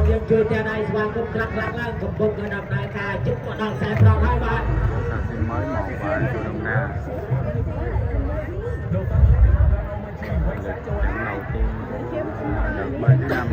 นยังช่วยแต่ในสว่างกุมครั้งล่างกุมบุกกระดับนายกายจุดกระดับแสงรองให้บ้าน mới một và Đồng Na trận đầu tiên của đợt bơi thứ 5.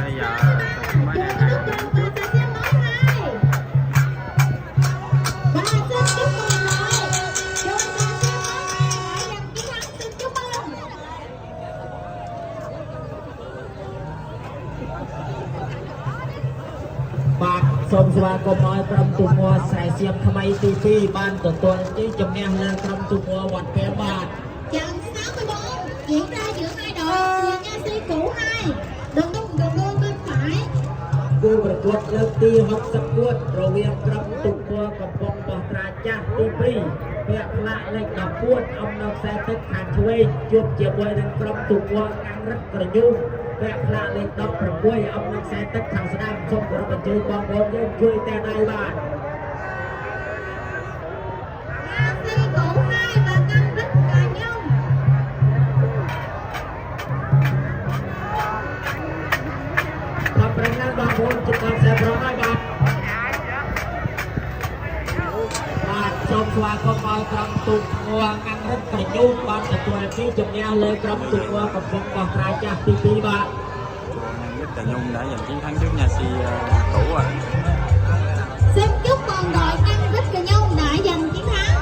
Bây giờ mới បាទសូមស្វាគមន៍ឲ្យក្រុមទូមួស្រែសៀមថ្មីទី2បានទទួលទីជំនះលើក្រុមទូមួវត្តពេលបាទ Trận 64 diễn ra giữa hai đội Sìa Nha Si Cũ 2 đường đua bên phải គូប្រកួតលើកទី64រវាងក្រុមទូមួកំពង់បោះត្រាចាស់ទី2ពាក់ផ្លាកលេខ14អំណខ្សែទឹកខាងឆ្វេងជួបជាមួយនឹងក្រុមទូមួកាំងរឹកក្រញូងពាក់ផ្លាកលេខ16អំណខ្សែទឹកខាងស្ដាំសូមគោរពអញ្ជើញបងប្អូនយើងជួយតែដៃបាទ Nha Si Cũ 2 và Căng Rích Cà Nhung ครับประธานบางคนจุดการแสดงพร้อมให้บาทសូមស្វាគមន៍ឲ្យក្រុមទូមួកាំងរឹកក្រញូងបានទទួលទីជំនះលើក្រុមទូមួកំពង់បោះត្រាចាស់ទី2បាទ Nhất Trà Nhung đã giành chiến thắng trước Nha Si Cũ rồi. Xin chúc mừng đội Căng Rích Cà Nhung đã giành chiến thắng.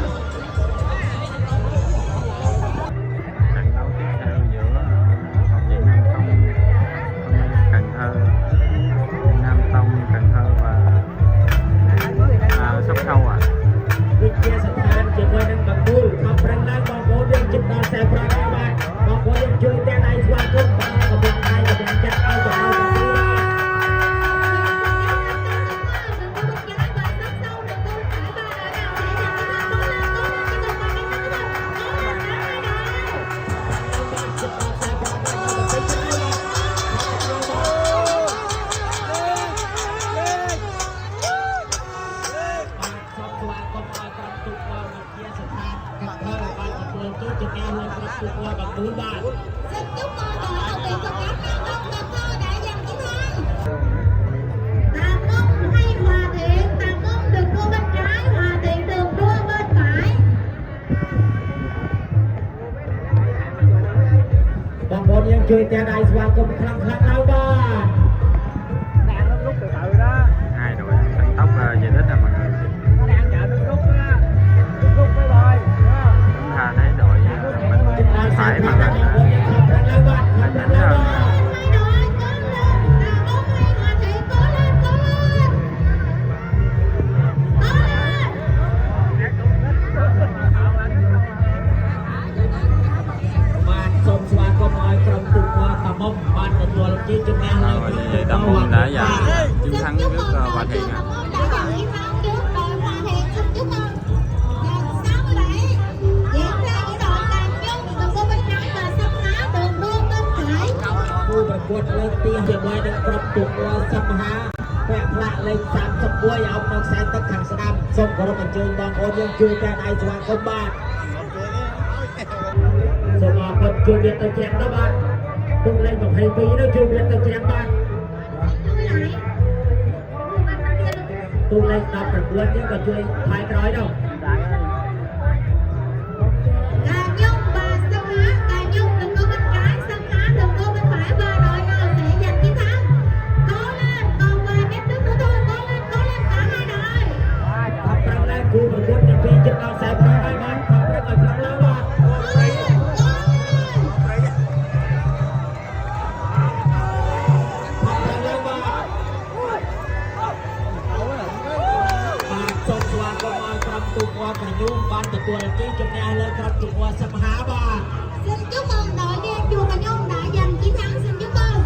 Trận đấu tiếp theo giữa học viện Nam Tông, Cần Thơ, Nam Tông, Cần Thơ và Sóc Trâu ạ. វិទ្យាស្ថានជាមួយនឹងបង្គោលខំប្រឹងឡើងបងប្អូនយើងជិតដល់ខ្សែប្រកបបាទបងប្អូនយើងជួយតែដៃស្វាគមន៍បងកំពុងដៃកំពុងចាត់ឲ្យបងប្អូន Xin chúc mừng đội học viện Công an Nam Đông Cần Thơ đã giành chiến thắng. Tà Mông hay Hòa Thiện, Tà Mông đường đua bên trái, Hòa Thiện đường đua bên phải. បងប្អូនយើងជួយតែដៃស្វាគមន៍ខ្លាំងៗឡើងបាទ Hai đội tăng tốc về đích là mọi người. Chúng ta thấy đội mình phải mà là đánh hơn. Hai đội cố lên, Tà Mông hay Hòa Thiện cố lên, cố lên. Cố lên. បាទសូមស្វាគមន៍ឲ្យក្រុមទូមួតាមុំបានទទួលជាជំនះលើក្រុមទូ Tà មួ Mông đã giành chiến Xin thắng chúc trước mừng đội Hòa Thiện trường ạ. Tà Mông đã giành chiến thắng trước đội Hòa Thiện. Xin chúc mừng. Trận 67 diễn ra giữa đội Cà Nhung đường đua bên trái và Sông Há đường đua bên phải. គូប្រកួតលើកទីជាមួយនឹងក្រុមទូមួសង្ហាពាក់ផ្លាកលេខ31អំណខ្សែទឹកខាងស្ដាំសូមគោរពអញ្ជើញបងប្អូនយើងជួយតែដៃស្វាគមន៍បាទសូមអរគុណជួយវាទៅជ្រាំដល់បាទទុកលេខ22នោះជួយវាទៅជ្រាំបាទទុកលេខ19នេះក៏ជួយថែក្រោយដល់ Cà Nhung và Sông Há, Cà Nhung đường đua bên trái, Sông Há đường đua bên phải và đội nào sẽ giành chiến thắng. Cố lên, còn vài mét nước nữa thôi, cố lên cả hai đội. ប្រឹងឡើងគូប្រកួតទី2ជិតដល់ខ្សែប្រកបហើយបាទខំប្រឹងឲ្យខ្លាំងឡើងបាទ Cố lên, cố lên. ខំប្រឹងឡើងបាទបាទសូមស្វាគមន៍ឲ្យក្រុមទូមួក្រញូងបានទទួលជ័យជំនះលើក្រុមទូមួសង្ហាបាទ Xin chúc mừng đội Đen Chùa Cà Nhung đã giành chiến thắng. Xin chúc mừng.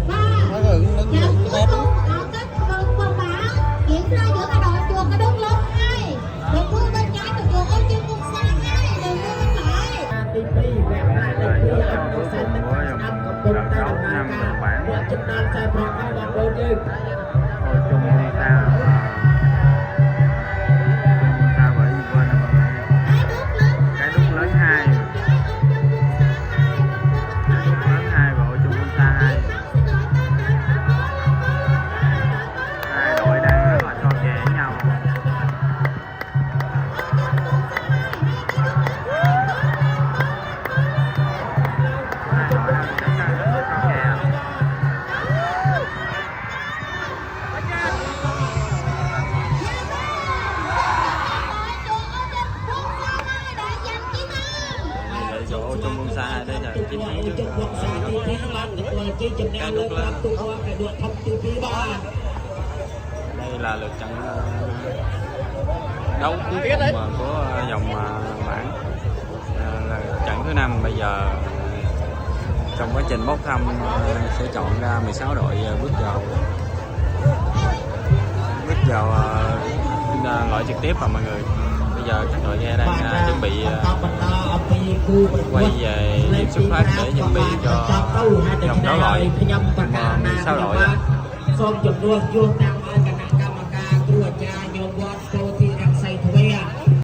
Và trận cuối cùng ở các vòng bảng diễn ra giữa hai đội Chùa Cà Đung Lớn 2 đường đua bên trái và Chùa Ô Chiên Cung Sa 2 đường đua bên phải. ទី2វគ្គផ្លាកលេខ2អំណខ្សែទឹកខាងស្ដាំកំពុងតែដំណើរការវគ្គជិតដល់ខ្សែប្រកបហើយបងប្អូនយើង Ôi chung đi sao sao bởi vì quên là Cái đúc lớn 2 cái đúc lớn 2 đường trái Ô Chiên Cung Sa 2 đường đua bên phải. lớn 2 và ôi chung quân xa 2 hai đội đang rất là so kè với nhau hai đội đang rất là so kè qua cái đội thông tư bí ba. Đây là lượt trận đấu cuối cùng của vòng bảng, là trận thứ 5. Bây giờ trong quá trình bốc thăm sẽ chọn ra 16 đội bước vào loại trực tiếp và mọi người. Bây giờ các đội ghe đang chuẩn bị quay về điểm xuất phát để chuẩn bị cho vòng đấu loại 16 đội.